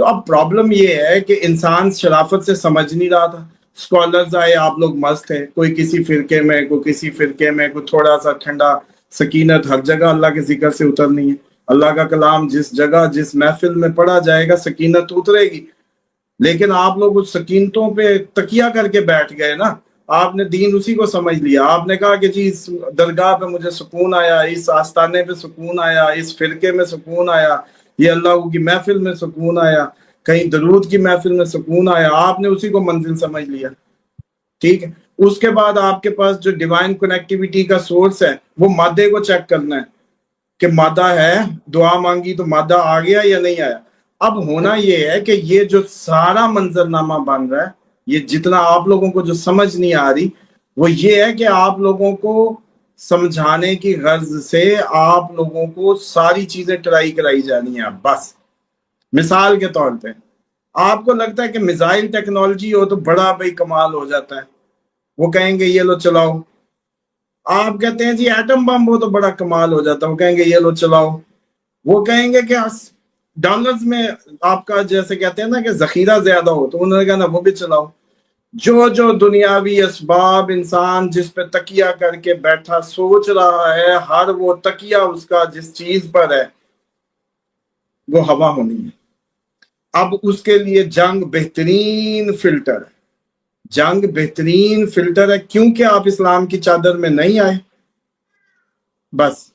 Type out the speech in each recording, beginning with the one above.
تو اب پرابلم یہ ہے کہ انسان شرافت سے سمجھ نہیں رہا تھا. اسکالرز آئے, آپ لوگ مست ہے, کوئی کسی فرقے میں, کوئی کسی فرقے میں, کوئی تھوڑا سا ٹھنڈا. سکینت ہر جگہ اللہ کے ذکر سے اترنی ہے. اللہ کا کلام جس جگہ جس محفل میں پڑھا جائے گا سکینت اترے گی. لیکن آپ لوگ اس سکینتوں پہ تکیہ کر کے بیٹھ گئے نا. آپ نے دین اسی کو سمجھ لیا. آپ نے کہا کہ جی اس درگاہ پہ مجھے سکون آیا, اس آستانے پہ سکون آیا, اس فرقے میں سکون آیا, یہ اللہ کی محفل میں سکون آیا, کہیں درود کی محفل میں سکون آیا. آپ نے اسی کو منزل سمجھ لیا. ٹھیک ہے, اس کے بعد آپ کے پاس جو ڈیوائن کنیکٹیویٹی کا سورس ہے وہ مادے کو چیک کرنا ہے کہ مادہ ہے, دعا مانگی تو مادہ آ گیا یا نہیں آیا. اب ہونا یہ ہے کہ یہ جو سارا منظرنامہ بن رہا ہے, یہ جتنا آپ لوگوں کو جو سمجھ نہیں آ رہی, وہ یہ ہے کہ آپ لوگوں کو سمجھانے کی غرض سے آپ لوگوں کو ساری چیزیں ٹرائی کرائی جانی ہیں. بس مثال کے طور پہ آپ کو لگتا ہے کہ میزائل ٹیکنالوجی ہو تو بڑا بھائی کمال ہو جاتا ہے, وہ کہیں گے یہ لو چلاؤ. آپ کہتے ہیں جی ایٹم بم ہو تو بڑا کمال ہو جاتا ہے, وہ کہیں گے یہ لو چلاؤ. وہ کہیں گے کہ ڈالرز میں آپ کا جیسے کہتے ہیں نا کہ ذخیرہ زیادہ ہو, تو انہوں نے کہا نا وہ بھی چلاؤ. جو دنیاوی اسباب انسان جس پہ تکیہ کر کے بیٹھا سوچ رہا ہے, ہر وہ تکیہ اس کا جس چیز پر ہے وہ ہوا ہونی ہے. اب اس کے لیے جنگ بہترین فلٹر ہے. جنگ بہترین فلٹر ہے کیونکہ آپ اسلام کی چادر میں نہیں آئے. بس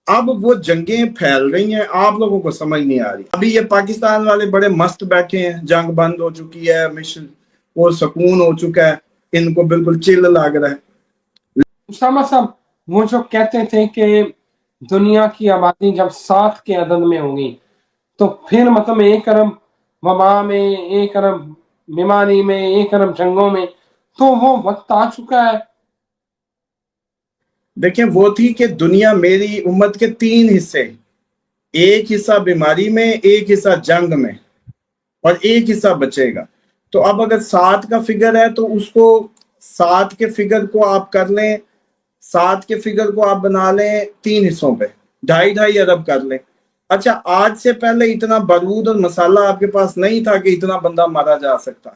اب وہ جنگیں پھیل رہی ہیں, آپ لوگوں کو سمجھ نہیں آ رہی. ابھی یہ پاکستان والے بڑے مست بیٹھے ہیں, جنگ بند ہو چکی ہے, مشن وہ سکون ہو چکا ہے, ان کو بالکل چل لگ رہا ہے. اسامہ صاحب, وہ جو کہتے تھے کہ دنیا کی آبادی جب 7 کے عدد میں ہوگی تو پھر مطلب 1 ارب وبا میں, 1 ارب بیماری میں, 1 ارب جنگوں میں, تو وہ وقت آ چکا ہے. دیکھیں وہ تھی کہ دنیا میری امت کے 3 حصے, ایک حصہ بیماری میں, ایک حصہ جنگ میں, اور ایک حصہ بچے گا. تو اب اگر 7 کا فگر ہے تو اس کو 7 کے فگر کو آپ کر لیں, 7 کے فگر کو آپ بنا لیں 3 حصوں پہ, 2.5 ارب کر لیں. اچھا, آج سے پہلے اتنا بارود اور مسالہ آپ کے پاس نہیں تھا کہ اتنا بندہ مارا جا سکتا.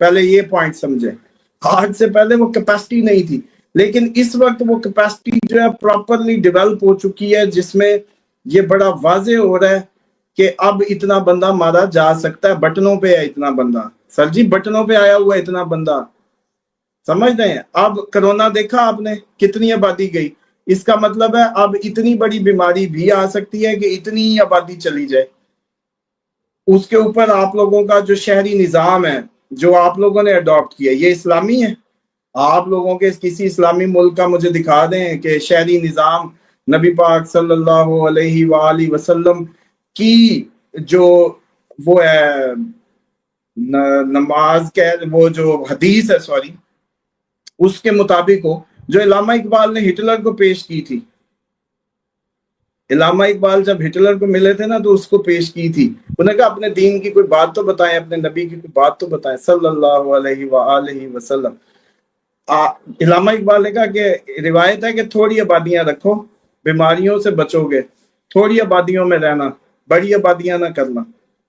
پہلے یہ پوائنٹ سمجھیں, آج سے پہلے وہ کیپیسٹی نہیں تھی. لیکن اس وقت وہ کیپیسٹی جو ہے پراپرلی ڈیولپ ہو چکی ہے, جس میں یہ بڑا واضح ہو رہا ہے کہ اب اتنا بندہ مارا جا سکتا ہے. بٹنوں پہ ہے اتنا بندہ, سر جی بٹنوں پہ آیا ہوا ہے اتنا بندہ, سمجھ رہے ہیں. اب کرونا دیکھا آپ نے کتنی آبادی گئی, اس کا مطلب ہے اب اتنی بڑی بیماری بھی آ سکتی ہے کہ اتنی آبادی چلی جائے. اس کے اوپر آپ لوگوں کا جو شہری نظام ہے جو آپ لوگوں نے اڈاپٹ کیا, یہ اسلامی ہے. آپ لوگوں کے کسی اسلامی ملک کا مجھے دکھا دیں کہ شہری نظام نبی پاک صلی اللہ علیہ وآلہ وسلم کی جو وہ ہے نماز کے وہ جو حدیث ہے, سوری, اس کے مطابق ہو, جو علامہ اقبال نے ہٹلر کو پیش کی تھی. علامہ اقبال جب ہٹلر کو ملے تھے نا تو اس کو پیش کی تھی, انہوں نے کہا اپنے دین کی کوئی بات تو بتائیں, اپنے نبی کی کوئی بات تو بتائیں صلی اللہ علیہ وآلہ وسلم. علامہ اقبال نے کہا کہ روایت ہے کہ تھوڑی آبادیاں رکھو, بیماریوں سے بچو گے, تھوڑی آبادیوں میں رہنا, بڑی آبادیاں نہ کرنا.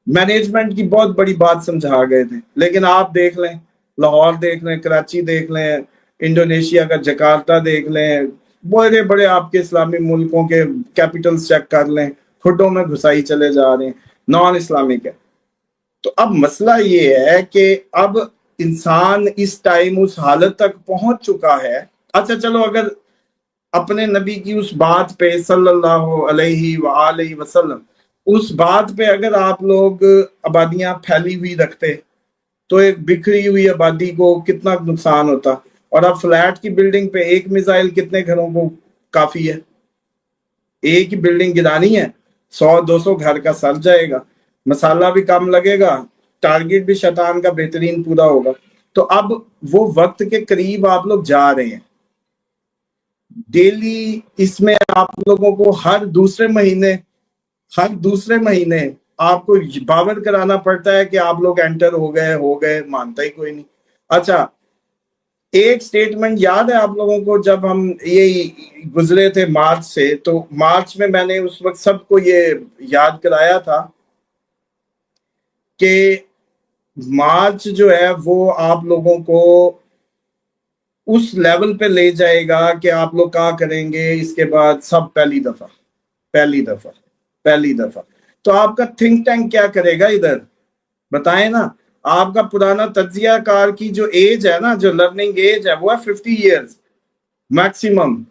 مینجمنٹ کی بہت بڑی بات سمجھا گئے تھے. لیکن آپ دیکھ لیں, لاہور دیکھ لیں, کراچی دیکھ لیں, انڈونیشیا کا جکارتہ دیکھ لیں, بڑے بڑے آپ کے اسلامی ملکوں کے کیپٹلز چیک کر لیں, کھڈوں میں گھسائی چلے جا رہے ہیں, نان اسلامک ہے. تو اب مسئلہ یہ ہے کہ اب انسان اس ٹائم اس حالت تک پہنچ چکا ہے. اچھا چلو, اگر اپنے نبی کی اس بات پہ صلی اللہ علیہ وآلہ وسلم, اس بات پہ اگر آپ لوگ آبادیاں پھیلی ہوئی رکھتے تو ایک بکھری ہوئی آبادی کو کتنا نقصان ہوتا. اور اب فلیٹ کی بلڈنگ پہ ایک میزائل کتنے گھروں کو کافی ہے. ایک ہی بلڈنگ گرانی ہے, 100-200 گھر کا سر جائے گا, مسالہ بھی کم لگے گا, ٹارگٹ بھی شیطان کا بہترین پورا ہوگا. تو اب وہ وقت کے قریب آپ لوگ جا رہے ہیں. ڈیلی اس میں آپ لوگوں کو ہر دوسرے مہینے آپ کو باور کرانا پڑتا ہے کہ آپ لوگ انٹر ہو گئے, مانتا ہی کوئی نہیں. اچھا, ایک سٹیٹمنٹ یاد ہے آپ لوگوں کو, جب ہم یہ گزرے تھے مارچ سے, تو مارچ میں میں نے اس وقت سب کو یہ یاد کرایا تھا کہ مارچ جو ہے وہ آپ لوگوں کو اس لیول پہ لے جائے گا کہ آپ لوگ کیا کریں گے اس کے بعد سب پہلی دفعہ تو آپ کا تھنک ٹینک کیا کرے گا ادھر بتائیں نا. آپ کا پرانا تجزیہ کار کی جو ایج ہے نا، جو لرننگ ایج ہے، وہ ہے 50 ایئرز میکسیمم.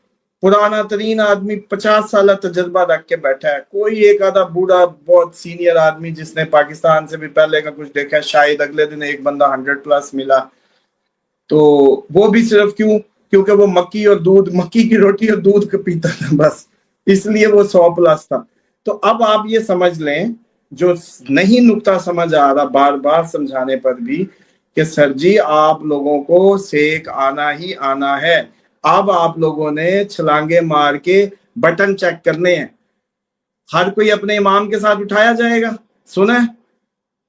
پرانا ترین آدمی 50 سالہ تجربہ رکھ کے بیٹھا ہے. کوئی ایک آدھا بوڑھا بہت سینئر آدمی جس نے پاکستان سے بھی پہلے کا کچھ دیکھا، شاید اگلے دن ایک بندہ 100+ ملا. تو وہ بھی صرف کیونکہ وہ مکی کی روٹی اور دودھ کا پیتا تھا، بس اس لیے وہ 100+ تھا. تو اب آپ یہ سمجھ لیں، جو نہیں نقطہ سمجھ آ رہا بار بار سمجھانے پر بھی، کہ سر جی آپ لوگوں کو سیک آنا ہی آنا ہے. اب آپ لوگوں نے چھلانگے مار کے بٹن چیک کرنے ہیں. ہر کوئی اپنے امام کے ساتھ اٹھایا جائے گا، سنا ہے؟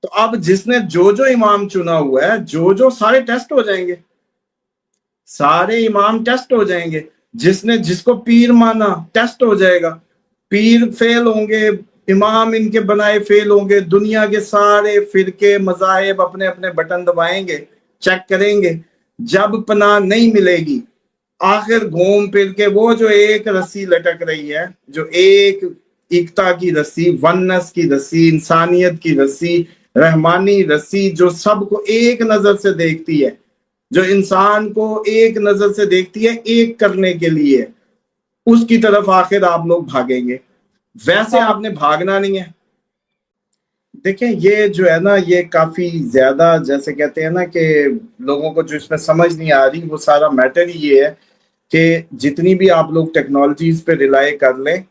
تو اب جس نے جو امام چنا ہوا ہے، جو سارے ٹیسٹ ہو جائیں گے، سارے امام ٹیسٹ ہو جائیں گے. جس کو پیر مانا ٹیسٹ ہو جائے گا. پیر فیل ہوں گے، امام ان کے بنائے فیل ہوں گے. دنیا کے سارے فرقے مذاہب اپنے اپنے بٹن دبائیں گے، چیک کریں گے. جب پناہ نہیں ملے گی، آخر گھوم پھر کے وہ جو ایک رسی لٹک رہی ہے، جو ایک ایکتا کی رسی، ونس کی رسی، انسانیت کی رسی، رحمانی رسی، جو سب کو ایک نظر سے دیکھتی ہے، جو انسان کو ایک نظر سے دیکھتی ہے ایک کرنے کے لیے، اس کی طرف آخر آپ لوگ بھاگیں گے. ویسے آپ نے بھاگنا نہیں ہے. دیکھیں یہ جو ہے نا، یہ کافی زیادہ جیسے کہتے ہیں نا کہ لوگوں کو جو اس میں سمجھ نہیں آ رہی، وہ سارا میٹر ہی یہ ہے کہ جتنی بھی آپ لوگ ٹیکنالوجیز پہ ریلائی کر لیں،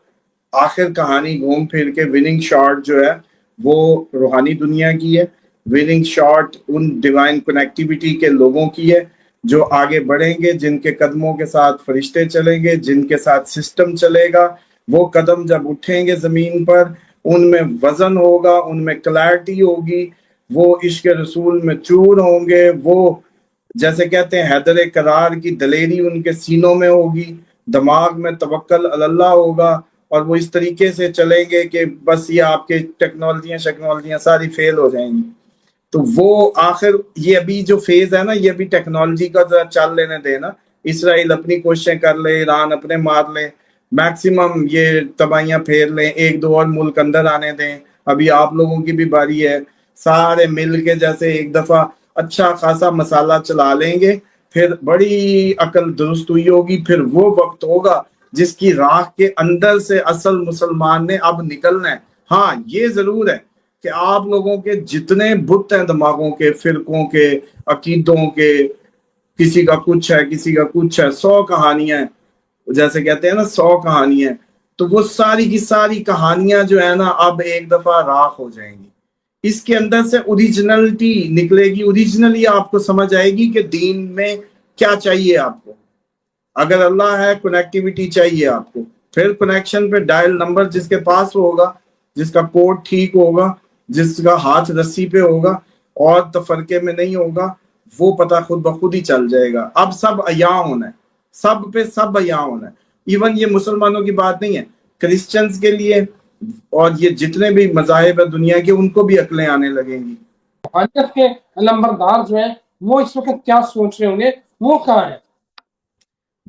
آخر کہانی گھوم پھر کے وننگ شاٹ جو ہے وہ روحانی دنیا کی ہے. وننگ شاٹ ان ڈیوائن کنیکٹیوٹی کے لوگوں کی ہے جو آگے بڑھیں گے، جن کے قدموں کے ساتھ فرشتے چلیں گے، جن کے ساتھ سسٹم چلے گا. وہ قدم جب اٹھیں گے زمین پر، ان میں وزن ہوگا، ان میں کلیرٹی ہوگی، وہ عشق رسول میں چور ہوں گے. وہ جیسے کہتے ہیں حیدر کرار کی دلیری ان کے سینوں میں ہوگی، دماغ میں توکل اللہ ہوگا، اور وہ اس طریقے سے چلیں گے کہ بس یہ آپ کے ٹیکنالوجیاں ساری فیل ہو جائیں گی. تو وہ آخر یہ ابھی جو فیز ہے نا، یہ ابھی ٹیکنالوجی کا ذرا چل لینے دینا. اسرائیل اپنی کوششیں کر لے، ایران اپنے مار لے، میکسیمم یہ تباہیاں پھیر لیں، ایک دو اور ملک اندر آنے دیں. ابھی آپ لوگوں کی بھی باری ہے، سارے مل کے جیسے ایک دفعہ اچھا خاصا مسالہ چلا لیں گے، پھر بڑی عقل درست ہوئی ہوگی. پھر وہ وقت ہوگا جس کی راہ کے اندر سے اصل مسلمان نے اب نکلنا ہے. ہاں یہ ضرور ہے کہ آپ لوگوں کے جتنے بت ہیں دماغوں کے، فرقوں کے، عقیدوں کے، کسی کا کچھ ہے، کسی کا کچھ ہے، 100 کہانیاں ہیں، جیسے کہتے ہیں نا 100 کہانیاں ہیں. تو وہ ساری کی ساری کہانیاں جو ہے نا اب ایک دفعہ راکھ ہو جائیں گی. اس کے اندر سے اوریجنلٹی نکلے گی. اوریجنلی آپ کو سمجھ آئے گی کہ دین میں کیا چاہیے آپ کو. اگر اللہ ہے، کنیکٹیوٹی چاہیے آپ کو، پھر کنیکشن پہ ڈائل نمبر جس کے پاس ہوگا، جس کا کوڈ ٹھیک ہوگا، جس کا ہاتھ رسی پہ ہوگا اور تفرقے میں نہیں ہوگا، وہ پتہ خود بخود ہی چل جائے گا. اب سب عیاں ہونا ہے، سب پہ سب عیاں ہونا ہے. ایون یہ مسلمانوں کی بات نہیں ہے، کرسچنز کے لیے اور یہ جتنے بھی مذاہب ہیں دنیا کے، ان کو بھی عقلیں آنے لگیں گی. روحانیت کے علمبردار جو ہیں وہ اس وقت کیا سوچ رہے ہوں گے، وہ کہاں ہے؟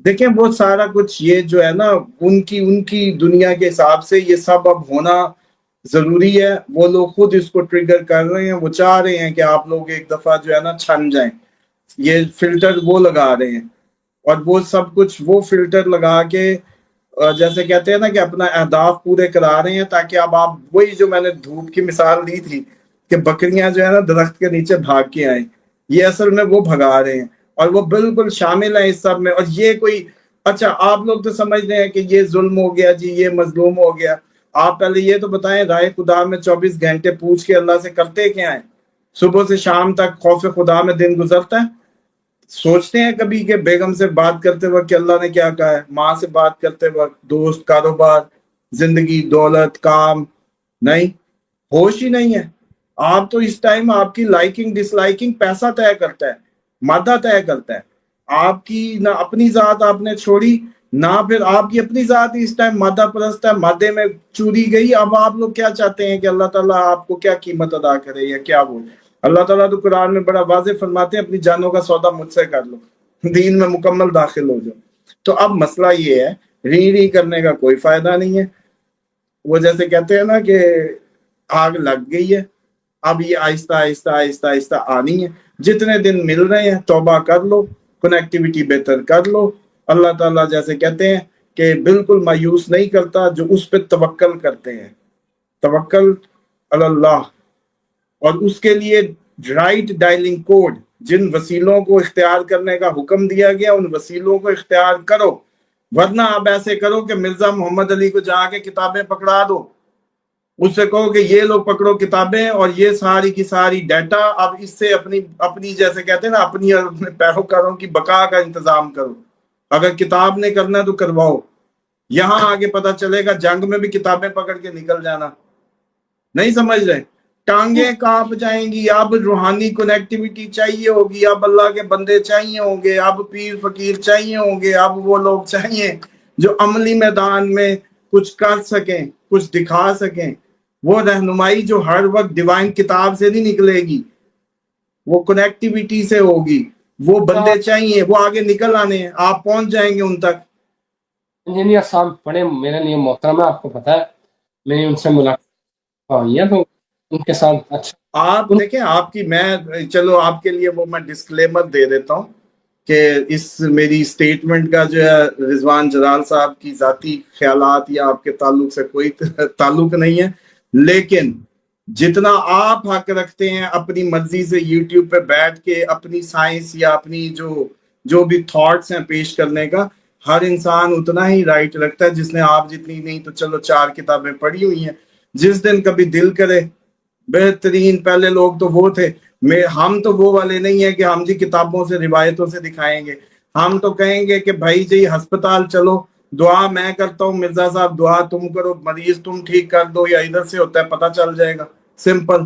دیکھیں وہ سارا کچھ یہ جو ہے نا ان کی دنیا کے حساب سے یہ سب اب ہونا ضروری ہے. وہ لوگ خود اس کو ٹریگر کر رہے ہیں. وہ چاہ رہے ہیں کہ آپ لوگ ایک دفعہ جو ہے نا چھن جائیں. یہ فلٹر وہ لگا رہے ہیں، اور وہ سب کچھ وہ فلٹر لگا کے جیسے کہتے ہیں نا کہ اپنا اہداف پورے کرا رہے ہیں، تاکہ اب آپ وہی جو میں نے دھوپ کی مثال دی تھی کہ بکریاں جو ہے نا درخت کے نیچے بھاگ کے آئیں، یہ اصل میں وہ بھگا رہے ہیں. اور وہ بالکل شامل ہیں اس سب میں. اور یہ کوئی اچھا آپ لوگ تو سمجھ رہے ہیں کہ یہ ظلم ہو گیا جی، یہ مظلوم ہو گیا. آپ پہلے یہ تو بتائیں، رائے خدا میں 24 گھنٹے پوچھ کے اللہ سے کرتے کیا ہیں؟ صبح سے شام تک خوف خدا میں دن گزرتا ہے؟ سوچتے ہیں کبھی کہ بیگم سے بات کرتے وقت کہ اللہ نے کیا کہا ہے؟ ماں سے بات کرتے وقت، دوست، کاروبار، زندگی، دولت، کام؟ نہیں، ہوش ہی نہیں ہے. آپ تو اس ٹائم آپ کی لائکنگ ڈس لائکنگ پیسہ طے کرتا ہے، مادہ طے کرتا ہے. آپ کی نہ اپنی ذات آپ نے چھوڑی، نہ پھر آپ کی اپنی ذات ہی اس ٹائم مادہ پرست ہے، مادے میں چوری گئی. اب آپ لوگ کیا چاہتے ہیں کہ اللہ تعالیٰ آپ کو کیا قیمت ادا کرے یا کیا بولے؟ اللہ تعالیٰ تو قرآن میں بڑا واضح فرماتے ہیں اپنی جانوں کا سودا مجھ سے کر لو، دین میں مکمل داخل ہو جاؤ. تو اب مسئلہ یہ ہے، ری کرنے کا کوئی فائدہ نہیں ہے. وہ جیسے کہتے ہیں نا کہ آگ لگ گئی ہے، اب یہ آہستہ آہستہ آہستہ آہستہ آنی ہے. جتنے دن مل رہے ہیں توبہ کر لو، کنیکٹیوٹی بہتر کر لو. اللہ تعالیٰ جیسے کہتے ہیں کہ بالکل مایوس نہیں کرتا جو اس پہ توکل کرتے ہیں. توکل اللہ، اور اس کے لیے رائٹ ڈائلنگ کوڈ، جن وسیلوں کو اختیار کرنے کا حکم دیا گیا ان وسیلوں کو اختیار کرو. ورنہ آپ ایسے کرو کہ مرزا محمد علی کو جا کے کتابیں پکڑا دو، اس سے کہو کہ یہ لوگ پکڑو کتابیں اور یہ ساری کی ساری ڈیٹا، اب اس سے اپنی جیسے کہتے ہیں نا اپنی اور اپنے پیروکاروں کی بقا کا انتظام کرو. اگر کتاب نے کرنا ہے تو کرواؤ. یہاں آگے پتا چلے گا جنگ میں بھی کتابیں پکڑ کے نکل جانا. نہیں سمجھ رہے؟ ٹانگیں کانپ جائیں گی. اب روحانی کنیکٹیوٹی چاہیے ہوگی، اب اللہ کے بندے چاہیے ہوں گے، اب پیر فقیر چاہیے ہوں گے، اب وہ لوگ چاہیے جو عملی میدان میں کچھ کر سکیں، کچھ دکھا سکیں. وہ رہنمائی جو ہر وقت ڈیوائن کتاب سے نہیں نکلے گی، وہ کنیکٹیوٹی سے ہوگی. وہ بندے چاہیے، وہ آگے نکل آنے ہیں، آپ پہنچ جائیں گے ان تک. انجینئر صاحب بڑے میرے لیے محترم ہے، آپ کو پتا ہے میں نے ان سے ملاقات ہوئی ہے تو ان کے ساتھ اچھا. آپ دیکھیں آپ کی، میں چلو آپ کے لیے وہ میں ڈسکلیمر دے دیتا ہوں کہ اس میری سٹیٹمنٹ کا جو ہے رضوان جلال صاحب کی ذاتی خیالات یا آپ کے تعلق سے کوئی تعلق نہیں ہے. لیکن جتنا آپ حق رکھتے ہیں اپنی مرضی سے یوٹیوب پہ بیٹھ کے اپنی سائنس یا اپنی جو بھی تھاٹس ہیں پیش کرنے کا، ہر انسان اتنا ہی رائٹ رکھتا ہے. جس نے آپ جتنی نہیں تو چلو 4 کتابیں پڑھی ہوئی ہیں، جس دن کبھی دل کرے. بہترین پہلے لوگ تو وہ تھے، ہم تو وہ والے نہیں ہیں کہ ہم جی کتابوں سے روایتوں سے دکھائیں گے. ہم تو کہیں گے کہ بھائی جی ہسپتال چلو، دعا میں کرتا ہوں، مرزا صاحب دعا تم کرو، مریض تم ٹھیک کر دو، یا ادھر سے ہوتا ہے پتہ چل جائے گا. سمپل.